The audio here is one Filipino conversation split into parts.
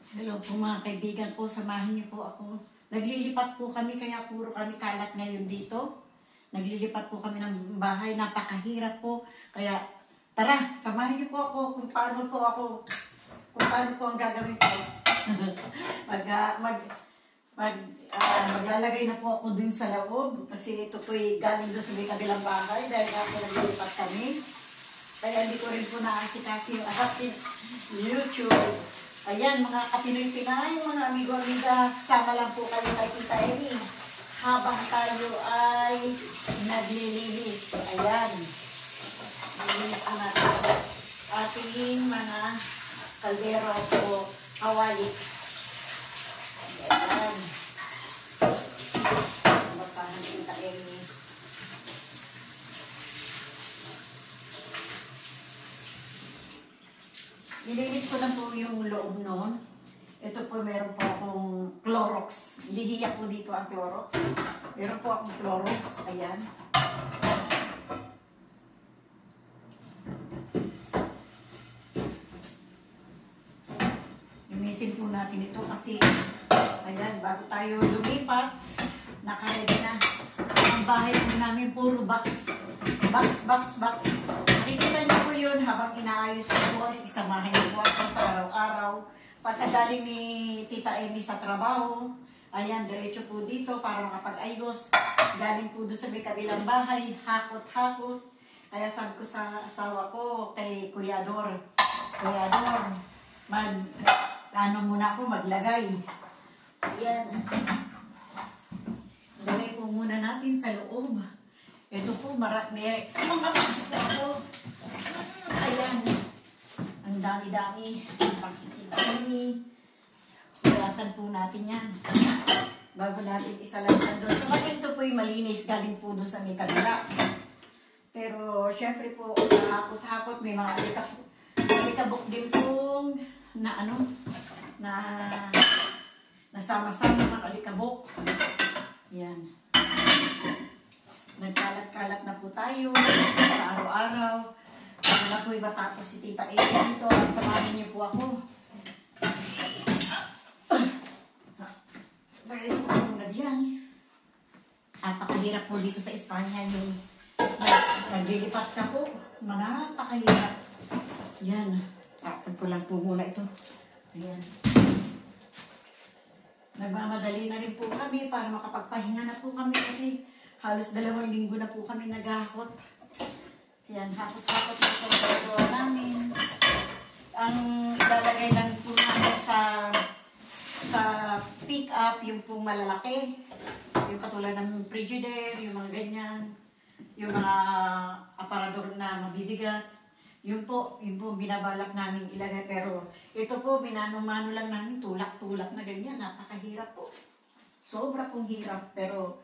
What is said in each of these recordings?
Hello po mga kaibigan ko, samahan niyo po ako. Naglilipat po kami, kaya puro kami kalat ngayon dito. Naglilipat po kami ng bahay, napakahirap po. Kaya tara, samahan niyo po ako kung paano po ang gagawin ko. Maglalagay na po ako dun sa loob kasi ito po'y galing doon sa may kabilang bahay dahil ako naglilipat kami. Kaya hindi ko rin po naasikaso yung aking YouTube. Ayan, mga kapinoy-pinay, mga amigo-amiga, sama lang po kayo kay Tita Emi habang tayo ay naglilinis. Ayan. Nilinis ang ating mga kaldero o kawali. Ayan. Basahan Tita Emi. Nilinis ko lang po yung loob noon. Ito po, meron po akong Clorox. Lihiya po dito ang Clorox. Meron po akong Clorox. Ayan. Linisin po natin ito kasi, ayan, bago tayo lumipat, nakaredy na. Ang bahay po namin, puro box. Box. Nakikita niyo po yun habang inaayos ko po, isamahin niyo po ako sa araw-araw. Pagkagaling ni Tita Emi sa trabaho, ayan, diretso po dito para makapag-ayos. Galing po doon sa may kabilang bahay, hakot. Kaya sabi ko sa asawa ko, kay Kuya Dor, muna ako maglagay. Ayan. Lagay po muna natin sa loob. Ito po, may mga pasok ako. Ayan. Ang dami-dami. Paksikin kami. Hugasan po natin yan. Bago natin isalansan doon. So, ito po yung malinis. Galing po doon sa may kabila. Pero, syempre po, hakot-hakot. May mga alikabok din po na nasama-sama ng alikabok. Yan. Nagkalat-kalat na po tayo sa araw-araw. Para na po matapos si Tita Emi dito. Samahan niyo po ako. Lagay po muna diyan. Napakahirap po dito sa Espanya yung naglilipat ka po. Napakahirap. Yan. Tapos ko lang po muna ito. Ayan. Nagmamadali na rin po kami para makapagpahinga na po kami kasi halos 2 linggo na po kami naghahakot. Yan, hakot-hakot na po ang gagawa namin. Ang ilalagay lang po namin sa pick-up, yung pong malalaki. Yung katulad ng Frigidaire, yung mga ganyan. Yung mga aparador na mabibigat. Yun po binabalak namin ilagay. Pero ito po, minano-mano lang namin, tulak-tulak na ganyan. Napakahirap po. Sobra pong hirap, pero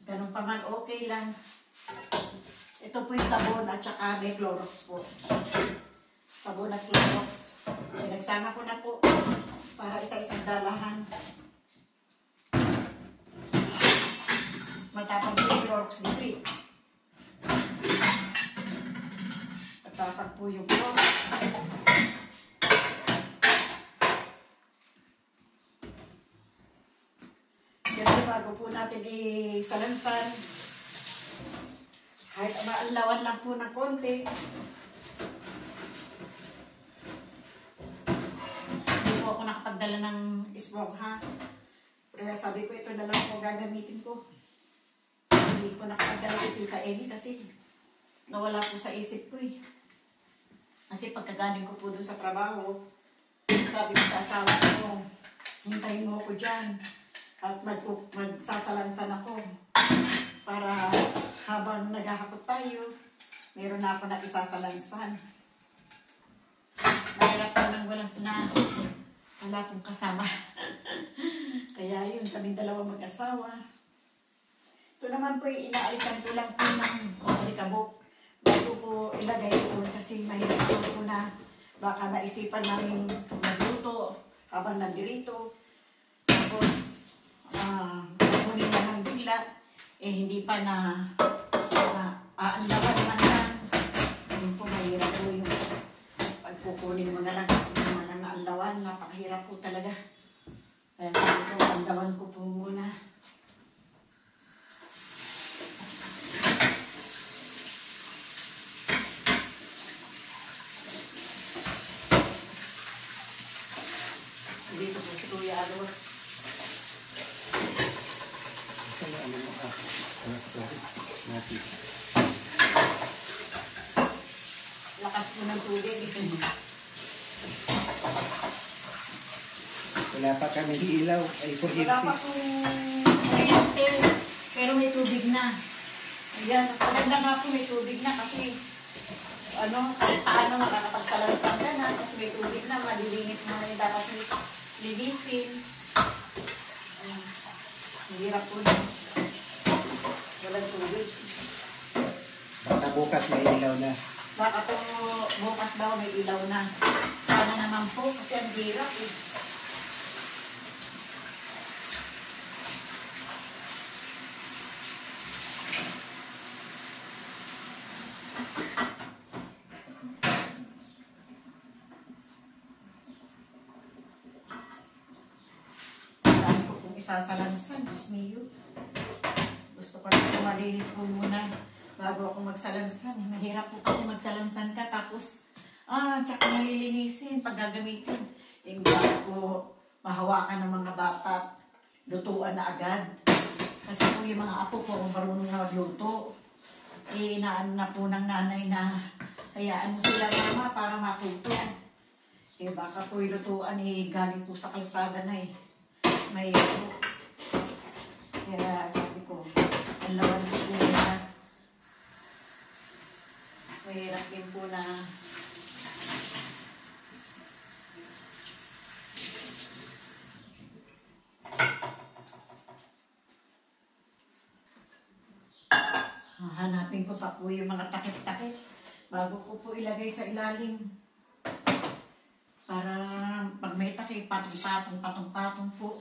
ganun pa man, okay lang. Ito po yung sabon at saka may Clorox po. Sabon at Clorox. Pinagsama ko na po para isa-isang dalahan. Matapang po yung Clorox dito. Matapang po yung Clorox. Kasi bago po natin isalansan, kahit maalawan lang po ng konti. Hindi po ako nakapagdala ng esponja. Kaya sabi ko, ito na lang po gagamitin ko. Hindi ko nakapagdala si Tita Emi kasi nawala po sa isip ko eh. Kasi pagkagaling ko po dun sa trabaho, sabi ko sa asawa ko, hintayin mo ako dyan. At magsasalansan ako para habang naghahakot tayo, meron na ako na isasalansan. Mahirap pa nang wala pong kasama. Kaya yun, kaming dalawa mag-asawa. Ito naman po yung inaalisan ko lang po ng alikabok. Bago po ilagay po kasi mahirap po na baka maisipan namin magluto habang nandirito. Tapos, kunin na ng bigla, hindi pa na aanlawan naman yan. Yun po, mahirap po yung kukunin mo na lang kasi naman ang naanlawan. Napakahirap po talaga. Kaya sabi ko, andawan ko po muna. Dito po si Kuya Alor. Lakas po ng tubig. Wala pa kami ilaw. Ay, Wala pa pong kuryente, pero may tubig na. Ayan, mas maganda nga po may tubig na kasi kahit paano makakapagsalansan ka na kasi may tubig na, malilinis mo na yung dapat linisin. Ayan, hirap po na. Walang tubig. Baka bukas may ilaw na. Baka po bukas daw may ilaw na. Sana naman po kasi ang hirap eh. Dami ko pong isasalansan, Diyos mio. Gusto ko na malinis po muna bago ako magsalansan. Mahirap po kasi magsalansan ka tapos tsaka nalilinisin pag gagamitin. Hindi po mahawakan ng mga bata, lutuan na agad. Kasi po yung mga apo ko kung marunong na magluto, inaano na po ng nanay na hayaan mo sila mama para matuto. Baka po yung lutuan galing po sa kalsada na may po. Kaya sabi ko, ang lawan ko po na mahirap din po na hanapin ko pa po yung mga takip-takip bago ko po ilagay sa ilalim. Para pag may takip, patong-patong po.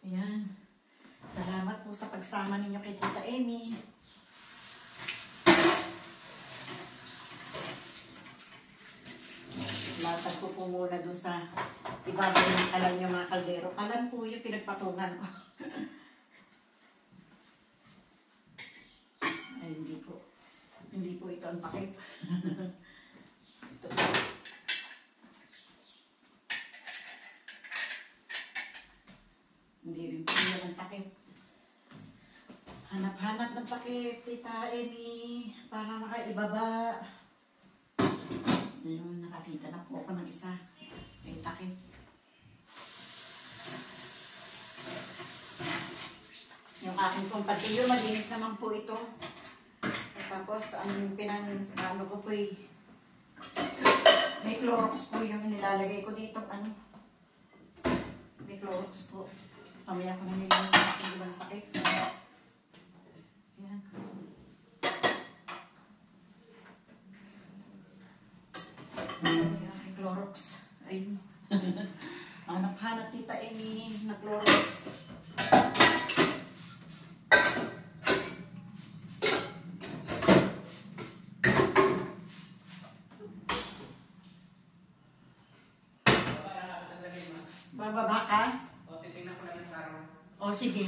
Ayan. Salamat po sa pagsama ninyo kay Tita Amy. Latag ko po muna dun sa ibabaw ng kalan yung mga kaldero. Kalan po yung pinagpatungan ko. Ay, hindi po. Hindi po ito ang takip. Ito po. Hindi rin po yan ang takip. Hanap-hanap ng takip, Tita Amy, para makaibaba. Ayun, nakakita na po ako ng isa. May takip. Yung aking kumpatilyo, malinis naman po ito. Tapos, ang ano ko po may Clorox po yung nilalagay ko dito. May Clorox po. Pamaya ko na nilagay ng aking ibang takip. Ayan. May Clorox. Ayun. Hanap-hanap Tita Amy na Clorox. Bababa ka? O, titignan ko lang yung araw. O, sige.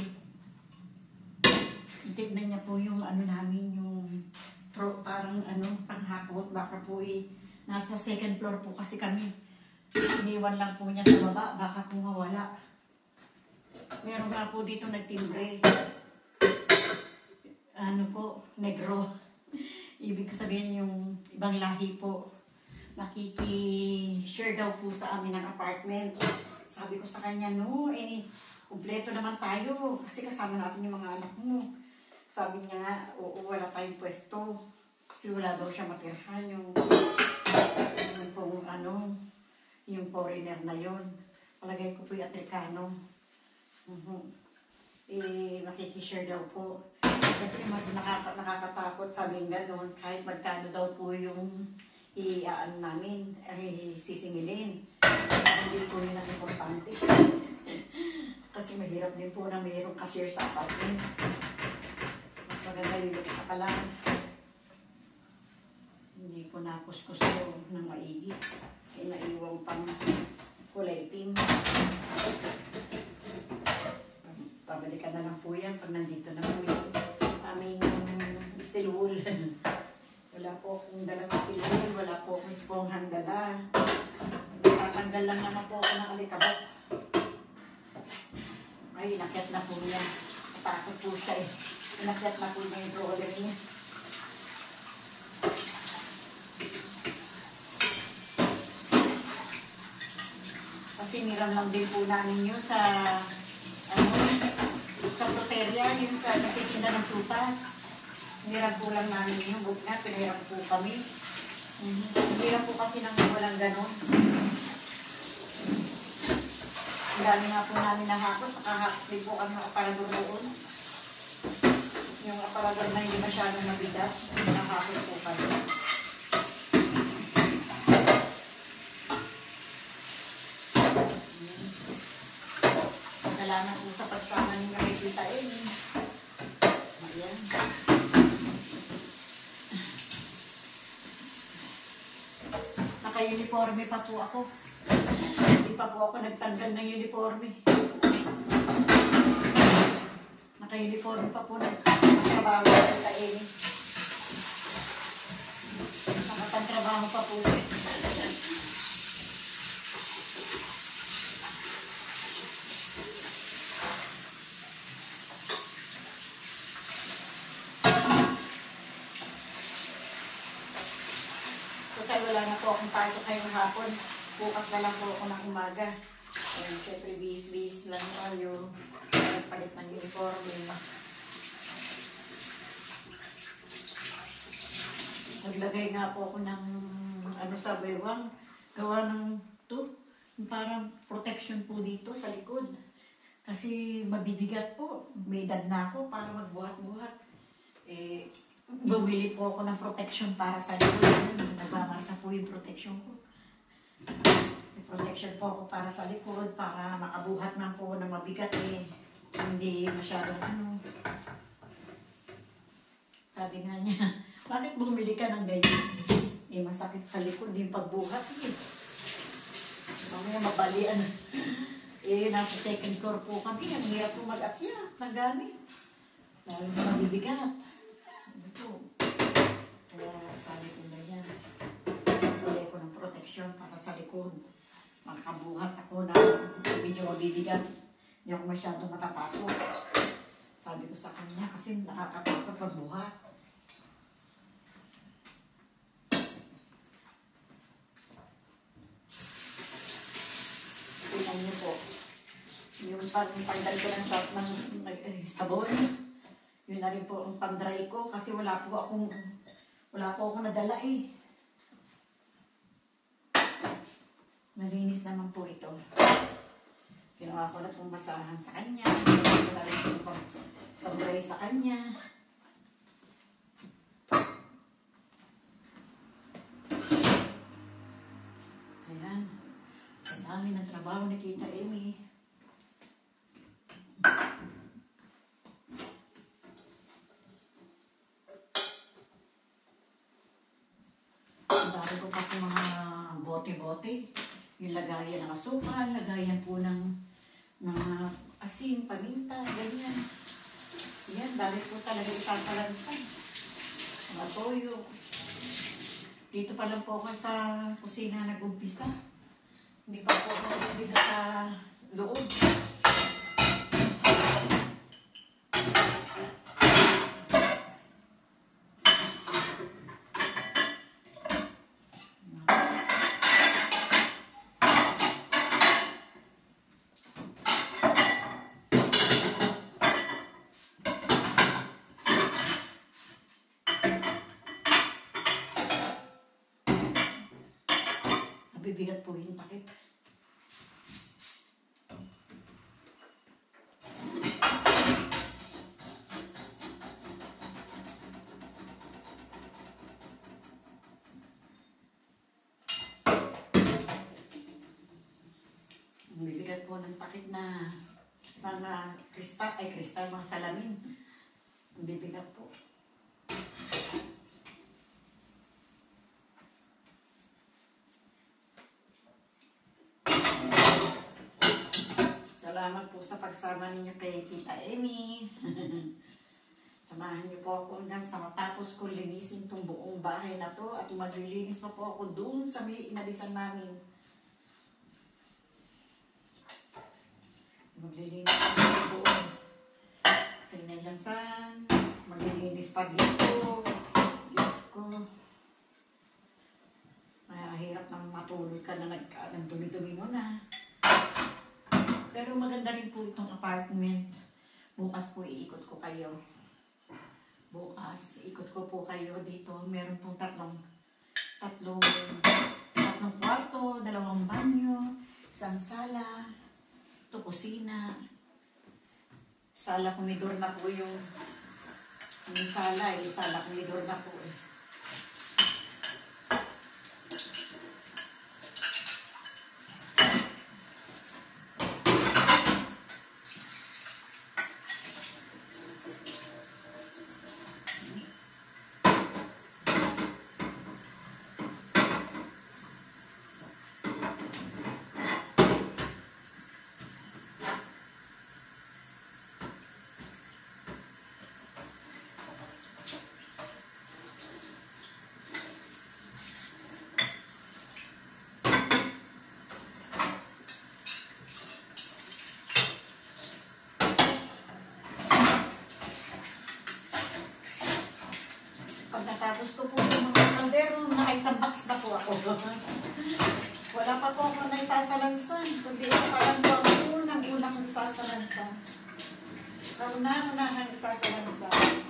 Itignan niya po yung namin, yung parang panghakot. Baka po nasa second floor po kasi kami. Iniwan lang po niya sa baba. Baka po mawala. Meron nga po dito nagtimbre. Negro. Ibig sabihin yung ibang lahi po. Nakiki-share daw po sa amin ng apartment. Sabi ko sa kanya, kumpleto naman tayo kasi kasama natin yung mga anak mo. Sabi niya nga, oo, wala tayong pwesto. Kasi wala daw siya matirhan yung foreigner na yon. Palagay ko po yung Afrikano. Makikishare daw po. Siyempre mas nakakatakot sabihin gano'n. Kahit magkano daw po yung namin, sisingilin. Hindi po yun ang importante. Kasi mahirap din po na mayroong cashier sa apartment. Mas maganda yung isa ka lang. Hindi po na Pinakuskus ko ng maigi. Eh, naiwang pang kulay pink. Pabalikan na lang po yan pag nandito na po yung aming steel wool. Wala po akong dalang steel wool, wala po akong esponghang dala. Tatanggal lang naman po ako ng alikabok. Ay, inakyat na po yan. Natakot po siya eh. Inakyat na po niya yung roller niya. Kasi niram lang din po namin yun sa sa proteria, yung sa natitinda ng tutas. Niram po lang namin yun. Book na, pinahiram po kami. Niram po kasi nang walang ganon. Ang dami nga po namin nahakot. Nakahakot din po kami ng aparador noon. Yung aparador na hindi masyadong mabigat. Nakahakot po kami. Salamat po sa pagsama ninyo kay Tita Amy. Ayan. Naka-uniforme pa po ako. Hindi pa po ako nagtanggal ng uniforme. Naka-uniforme pa po nagtrabaho kay Tita Amy. Nakapagtrabaho pa po. Wala na po akong pasok ngayong hapon. Bukas na lang po ako ng umaga. Ayan, syempre bis-bis lang tayo. Palit ng uniform. Naglagay nga po ako ng sa bewang. Gawa ng parang protection po dito sa likod. Kasi mabibigat po. May edad na ako para magbuhat-buhat. Bumili po ako ng protection para sa likod. Nagbamarka po yung protection ko. May protection po ako para sa likod, para makabuhat man po ng mabigat hindi masyadong Sabi nga niya, bakit bumili ka ng ganyan? Masakit sa likod yung pagbuhat. Mamaya mabalian. Nasa second floor po kami. Ang hirap po mag-akyat ng gamit. Lalo na mabibigat. Kaya sabi ko ganyan, bili ko ng protection para sa likod. Makabuhat ako na medyo mabibigat. Hindi ako masyadong matatakot. Sabi ko sa kanya kasi nakakatakot pagbuhat. Tingnan niyo po. Yung pagdal ko ng sabon. Yun na rin po ang pang-dry ko kasi wala po akong nadala eh. Malinis naman po ito. Ginawa ko na pong basahan sa kanya. Wala rin po pang-dry sa kanya. Ayan. Sa dami ng trabaho ni Tita Amy. Dami ko pa po mga bote-bote. Yung lagayan ng asukal, lagayan po ng mga asin, paminta, ganyan. Yan, dami po talaga isasalansan. Mga toyo. Dito pa lang po ako sa kusina nag-umpisa. Hindi pa po ako nag-umpisa sa loob. Bibigat po yung takip. Bibigat po ng takip na mga kristal, mga salamin. Bibigat po. salamat po sa pagsama ninyo kay Tita Emmy. Samahan niyo po ako hanggang sa matapos ko linisin tong buong bahay na to at maglilinis pa po ako doon sa may inalisan namin. Maglilinis pa po doon sa inalisan. Maglilinis pa dito. Diyos ko. Mahirap nang matulog ka na ng dumi-dumi mo na. Pero maganda rin po itong apartment. Bukas po iikot ko kayo. Bukas, ikot ko po kayo dito. Meron pong tatlong kwarto, 2 banyo, 1 sala, 2 kusina. Sala kumidor na po yung sala kumidor na po eh. Pagkatapos ko po yung mga kaldero, nakaisang box na po ako. Wala pa po ako na isasalansan. Kundi ito parang po ang unang kong isasalansan. Kauna-unahang isasalansan.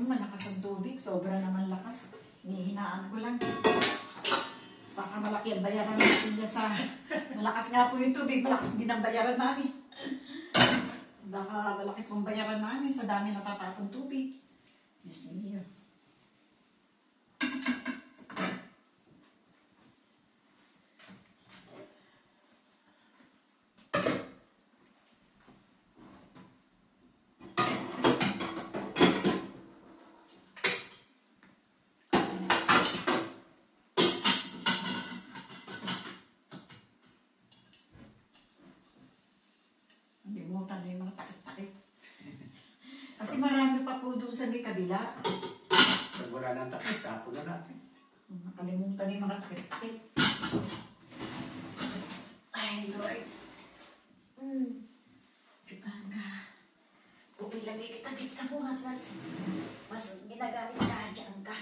Malakas ang tubig. Sobra naman lakas. Hinihinaan ko lang. Baka malaki ang bayaran natin sa... Malakas nga po yung tubig. Malakas din ang bayaran namin. Baka malaki pong bayaran namin sa dami natatapong tubig. Diyos niyo. Limutan na yung mga takip-takip. Kasi marami pa po doon sa may kabila. Pag wala nang takip, tapo na natin. Nakalimutan na yung mga takip-takip. Ay, Lord. Diba nga? Kung ilagay kita dito sa bunga, mas ginagamit ka, dyan ka.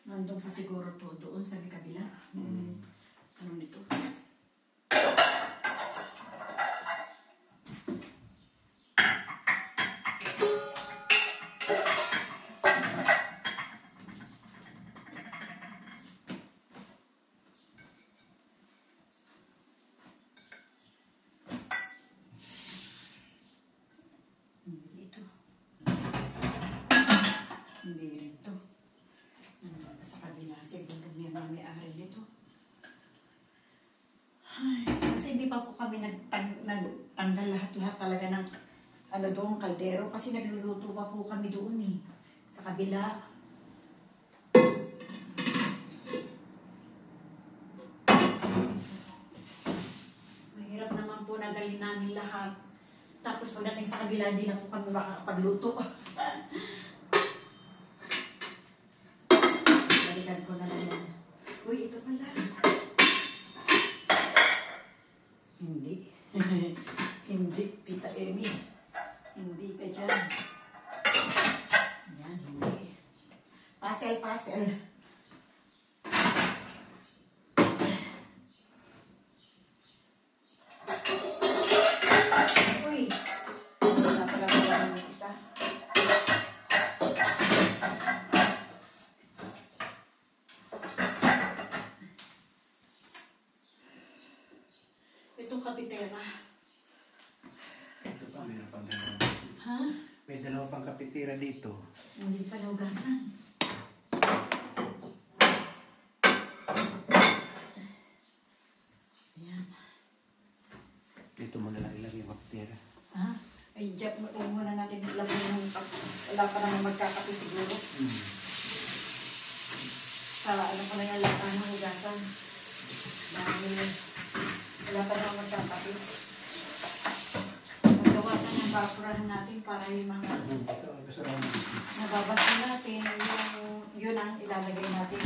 Nandun pa siguro to doon sa may kabila. Ano nito? Hindi ito. Hindi rin ito. Sa kabila, siguro may may-ari nito. Ay, kasi hindi pa po kami nagtanggal lahat-lahat talaga ng ano doon, kaldero. Kasi nagluluto pa po kami doon eh. Sa kabila. Mahirap naman po nagalin namin lahat. Tapos pagdating sa kabila, hindi na po kami makakapagluto. Dagdagan ko na lang yan. Uy, ito pala. Hindi. Hindi, Tita Emi. Hindi ka dyan. Yan, hindi. Pasel. Uy, wala pala wala ng isa. Itong kapitera. Ito pa, mayroon pang dalawa. Ha? May dalawa pang kapitira dito. Hindi pa naugasan. Ayan. Dito mo na lang ilagay yung kapitira. Ha? Ay, Jeff, huwag muna natin ilagay yung wala pa naman magkakape siguro. Para ano ko na yung lakaan ng hugasan. Dahil wala pa naman magkakape. Magawa na ng basurahan natin para yung mga Ito, gusto lang. nababasa natin, yun ang ilalagay natin.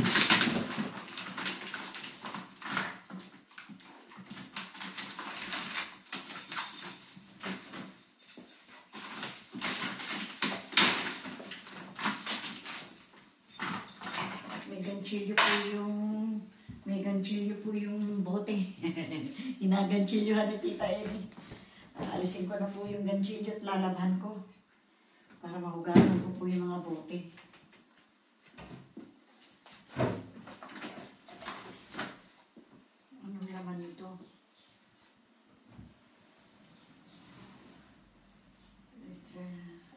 May ganchilyo po yung bote. Inaganchilyohan ni Tita Emi. Alisin ko na po yung ganchilyo at lalabhan ko para mahugasan ko po yung mga bote. Anong laman ito?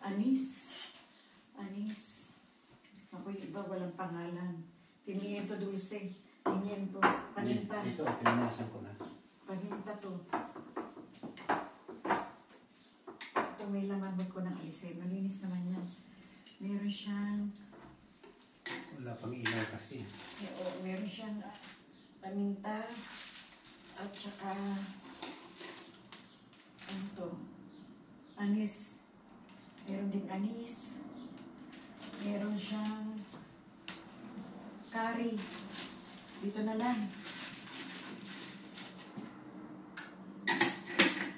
Anis. Ako yung iba walang pangalan. Pimiento dulce. Pimiento. Paninta. Ito, pinanasan ko na. Paninta to. Ito may laman, huwag ko nang alisin. Malinis naman yan. Meron siyang Wala pang ilaw kasi. meron siyang paninta at saka ano to? Anis. Meron din anis. Meron siyang curry. Dito na lang.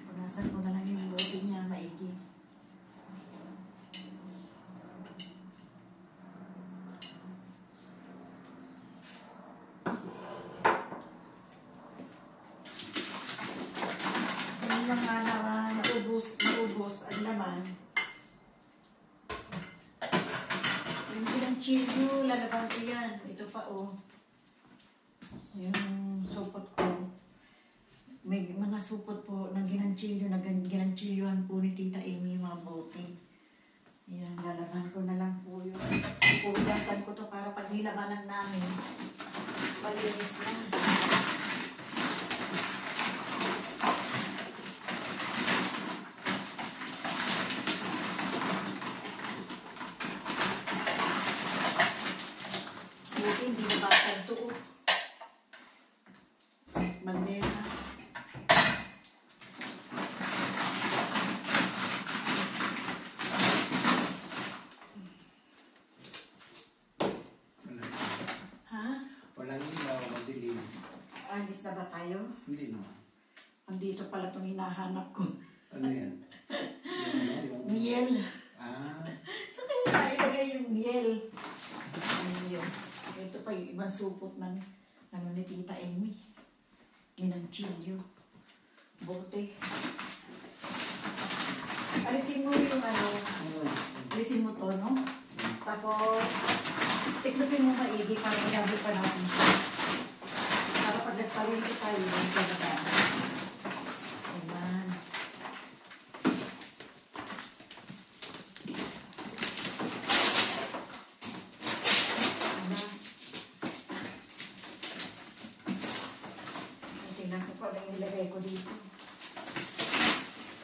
Punasan ko na lang yung bote niya maigi. Hindi lang nga na naubos ang laman. Yung pinang-chilyo, lalaban ko yan. Ito pa, oh. Yung supot ko. May mga supot po ng ginanchilyo, ginanchilyohan po ni Tita Emi yung mga bote. Yan, lalaban ko na lang po yun. Pugasan ko to para pag nilabanan namin, malinis na. Buti hindi nabasag to. Magneta. Wala. Ha? Walang ilaw, madilim. Alis na ba tayo? Hindi naman. Andito pala itong hinahanap ko. Ano yan? Yung Miel. Ah, Saan kayo tayo ilagay yung miel? Ano yun? Ito pa yung ibang supot ng ano ni Tita Emi. Ginanchilyo. Bote. Alisin mo yung ano, alisin mo to, no? Tapos, tiklopin mo maigi para ilabi pa natin siya. Para pag nagpalinti tayo, yung talaga. Ayan. Tingnan ko pa yung nilagay ko dito.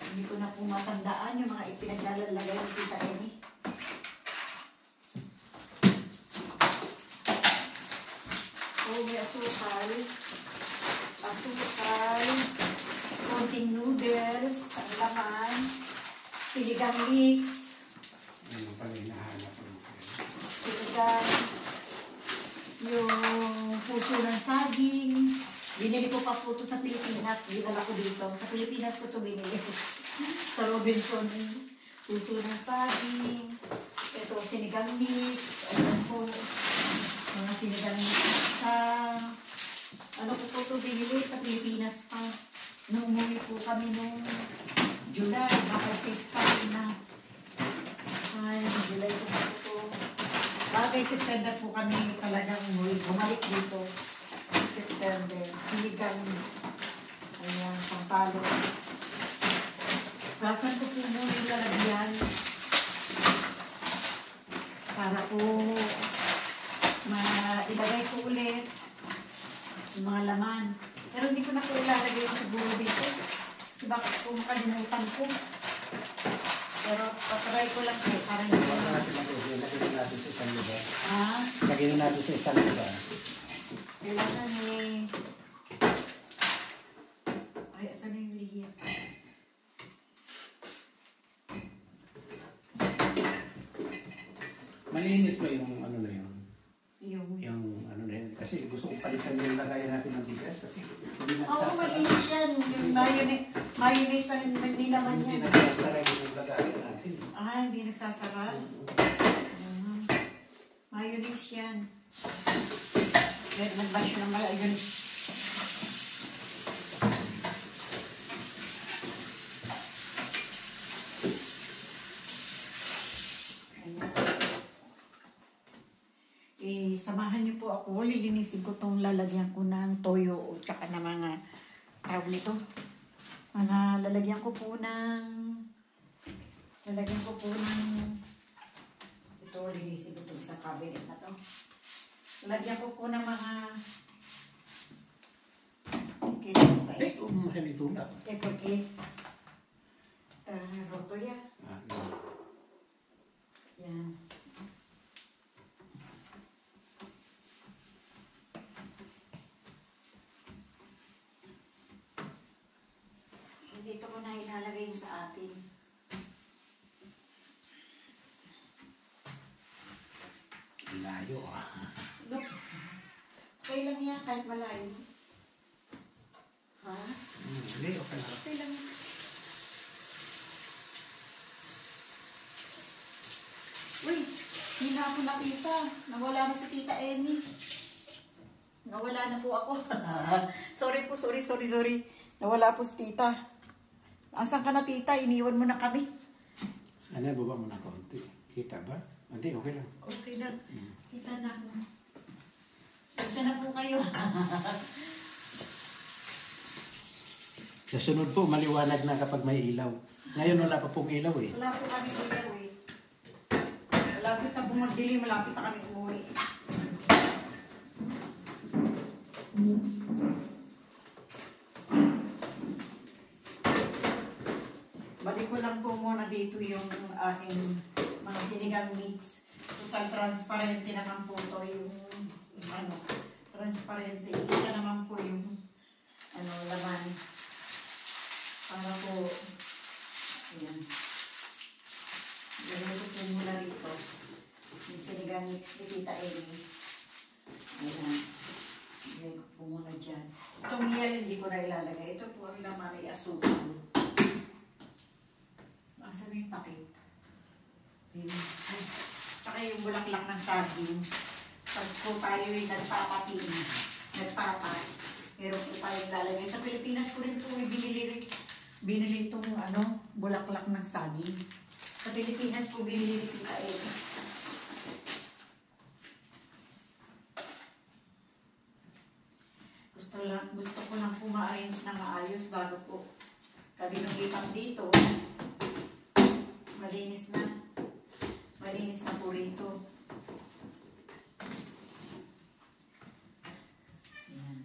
Hindi ko na po matandaan yung mga ipinaglalagay ng Tita Emi. Oh, may asukal. Konting noodles, ang laman, siligang mix, ano pala hinahanap ko. siligang yung puso ng saging. Binili ko pa po ito sa Pilipinas. Dinala ko dito. Sa Pilipinas ko ito binili. Sa Robinson. Puso ng saging. Ito, sinigang mix. Ayan po. Mga sinigang mix. Sa, ano ko po ito binili sa Pilipinas pa. Nung umuwi po kami nung July. Baka face time na. Ay, July ko po ito. Bagay September po kami talagang umuwi. Bumalik dito. September. Sinigang. Ayan, Sampalo. Gasan ko po muna yung lalagyan. Para po mailagay ko ulit yung mga laman. Pero hindi ko na po ilalagay yung siguro dito. Kasi bakit po makalimutan ko. Pero patry ko lang po. Para hindi ko na. Lagyan natin sa isang lugar. Ah? Lagyan natin sa isang lugar. Kailangan eh. Ay, asan na yung liya? Malinis ba yung ano na yun? Yung ano na yun? Kasi gusto kong palitan yung lagayan natin ng bigas kasi hindi oo, nagsasara. malinis yan. Yung mayonnaise ang hindi naman Hindi yan. nagsasara yung lagayan natin. Ah, hindi nagsasara. Mayonnaise yan. Kaya nag-bash ng mayonnaise. Samahan niyo po ako. Lilinisin ko itong lalagyan ko ng toyo o tsaka na mga tawag nito. Lalagyan ko po ng ito, linisin ko itong sa cabinet na to. Lalagyan ko po ng mga Take mo siya nito na. porque roto yan. Yan. Dito ko na ilalagay yung sa atin. Layo Look. Okay lang yan kahit malayo. Ha? Hindi, okay lang. Okay lang. Uy, hindi na ako nakita. Nawala na si Tita Emmy. Nawala na po ako. Sorry. Nawala po si Tita. Asan ka na, Tita? Iniwan mo na kami. Sana baba mo na konti. Kita ba? Hindi, okay lang. Okay lang. Kita na ako. Sasya na po kayo. Sa sunod po, maliwanag na kapag may ilaw. Ngayon wala pa pong ilaw eh. Wala po kami ilaw eh. Malapit na bumagdilim, malapit na kami umuwi. Balik ko lang po muna dito yung aking mga sinigang mix. Total transparente naman po ito yung transparente. Kita naman po yung laman. Para po, ayan. Lagay ko po muna rito. Yung sinigang mix ni Tita Amy. Ayan. Lagay ko po muna dyan. Itong miel hindi ko na ilalagay. Ito po ang laman ay asukal. Asan na yung takip? Saka yung bulaklak ng saging. Pag po tayo yung nagpapatin, pero po tayo lalagay. Sa Pilipinas ko rin po binili itong bulaklak ng saging. Sa Pilipinas po binili kita Gusto ko lang po ma-arrange na maayos bago po kami nagipang dito. Malinis na po rito. Ayan.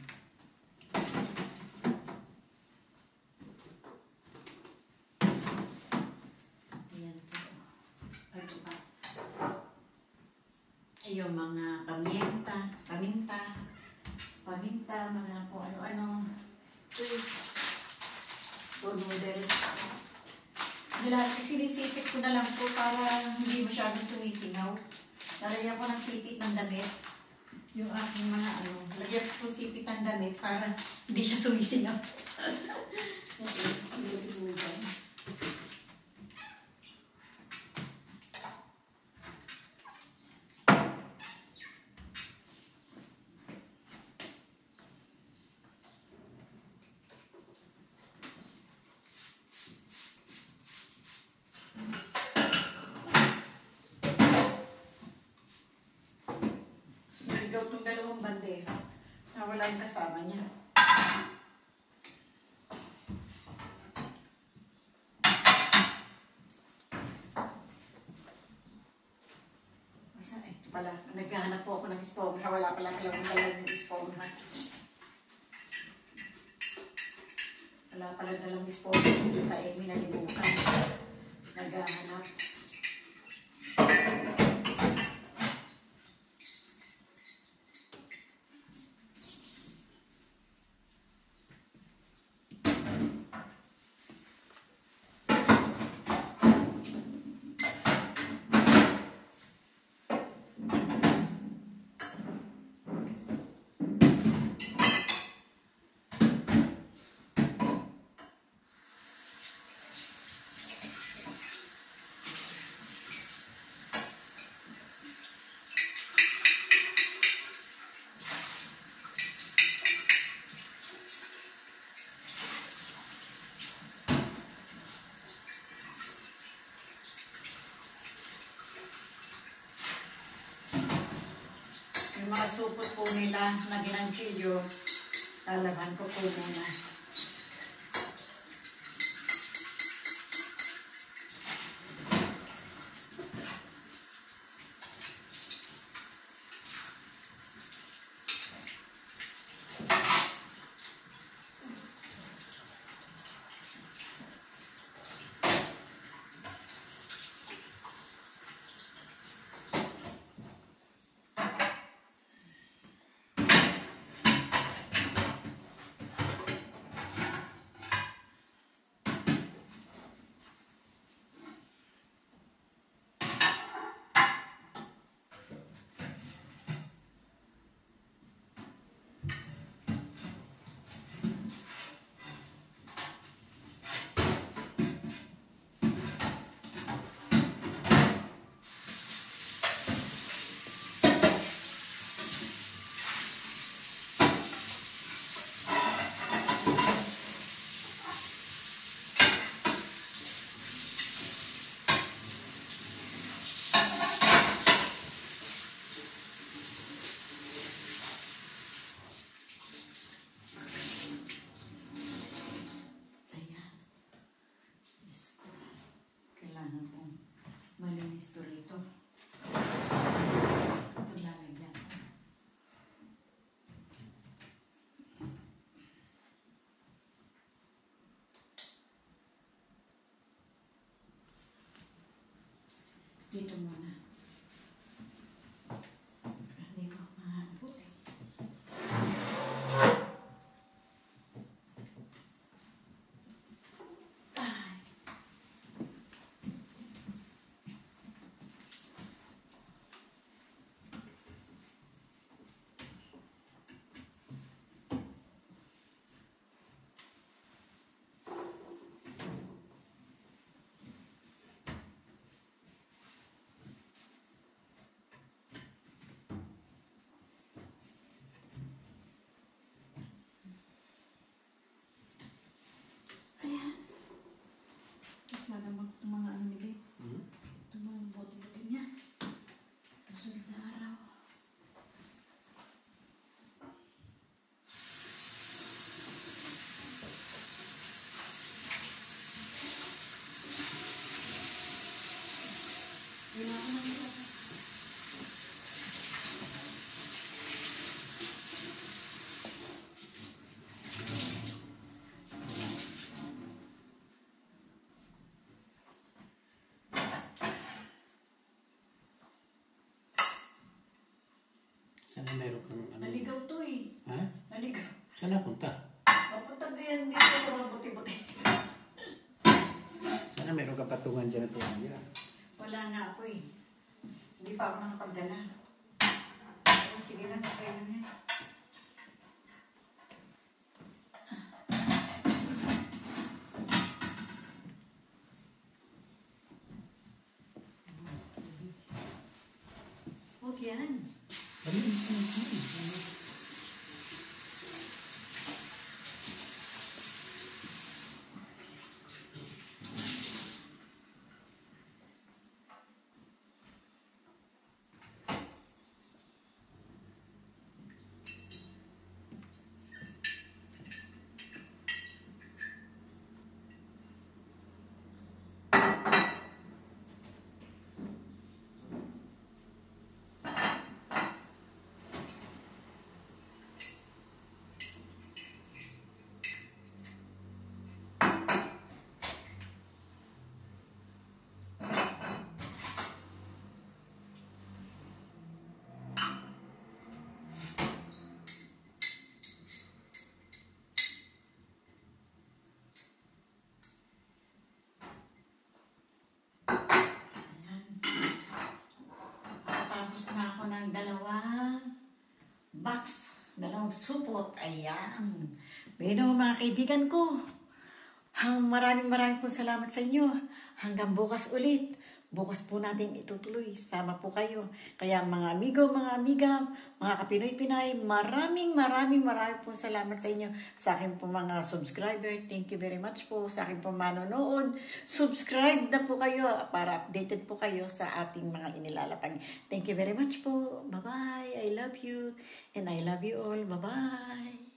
Ayan po. Ito pa. Yung mga paminta, mga kung ano-ano. For noodles. Sinisipit ko na lang po para hindi masyadong sumisingaw. Lalagyan ko ng sipit ng damit. yung aking mga ano, lagyan ko sipit ang damit para hindi siya sumisingaw. Okay, ilagay mo dyan. Niligaw itong dalawang bandeja na wala yung kasama niya. Ito pala, naghahanap po ako ng esponja. Wala pala dalawang esponja. Wala pala dalawang esponja. Hindi pa nalimutan. Naghahanap. Yung mga supot po nila na ginangkilyo, lalaban ko po muna. Malinis to rito. Paglalagyan ko. Dito muna. Hindi ko mahabot eh. Ayan. Tapos madamag itong mga ano nila. Itong mga bote-bote niya. Susunod na araw. Wala ko na nila. Sana meron kang ano? Naligaw to eh. Ha? Naligaw. Saan napunta? Papunta din dito sa mga buti-buti. Sana meron ka patungan dyan na tuwalya. Wala nga ako eh. Hindi pa ako nakapagdala. sige lang, okay lang yan. Huwag yan. Tapos na ako ng dalawang supot. Ayan. Bueno, mga kaibigan ko, maraming pong salamat sa inyo. Hanggang bukas ulit. Bukas po natin itutuloy. Sama po kayo. Kaya mga amigo, mga amiga, mga kapinoy-pinay, maraming pong salamat sa inyo. Sa akin po mga subscriber, thank you very much po. Sa akin po manonood, subscribe na po kayo para updated po kayo sa ating mga inilalatag. Thank you very much po. Bye-bye. I love you. And I love you all. Bye-bye.